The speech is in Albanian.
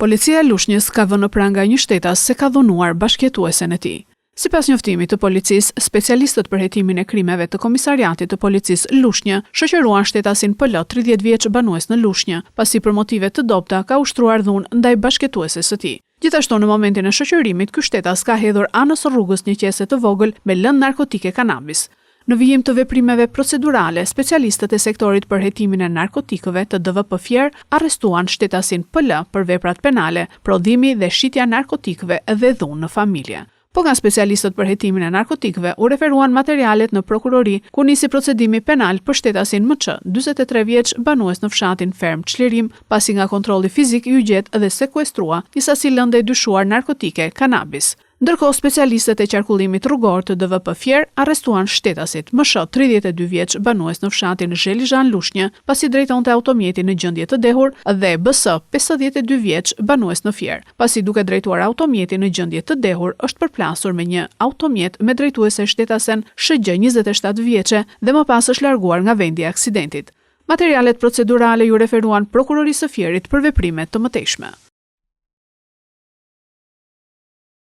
Policia e Lushnjës ka vënë në pranga një shtetas se ka dhunuar bashkëjetuesen e tij. Sipas njoftimit të policisë, specialistët për hetimin e krimeve të Komisariatit të Policisë Lushnjë shoqëruan shtetasin PL, 30 vjeç banues në Lushnjë, pasi për motive të dobta ka ushtruar dhunë ndaj bashkëjetueses së tij. Gjithashtu në momentin e shoqërimit, ky shtetas ka hedhur anës rrugës një qese të vogël me lëndë narkotike kanabis. Në vijim të veprimeve procedurale, specialistët e sektorit për hetimin e narkotikëve të DVP Fier arrestuan shtetasin PL për veprat penale, prodhimi dhe shitja narkotikëve dhe dhunë në familje. Po nga specialistët për hetimin e narkotikëve u referuan materialet në prokurori, ku nisi procedimi penal për shtetasin MÇ, 43 vjeç banues në fshatin Ferm Çlirim, pasi nga kontrolli fizik i u gjet dhe sekuestrua një sasi lëndë e dyshuar narkotike kanabis. Ndërkohë, specialistët e qarkullimit rrugor të DVP Fier arrestuan shtetasit MŠ, 32 vjeç banues në fshatin Zhelizhan Lushnjë, pasi drejtonte automjetin në gjendje të dehur, dhe BS, 52 vjeç banues në Fier, pasi duke drejtuar automjetin në gjendje të dehur, është përplasur me një automjet me drejtuese shtetasen SHG, 27 vjeçe, dhe më pas është larguar nga vendi i aksidentit. Materialet procedurale ju referuan prokurorisë së Fierit për veprime të mëtejshme.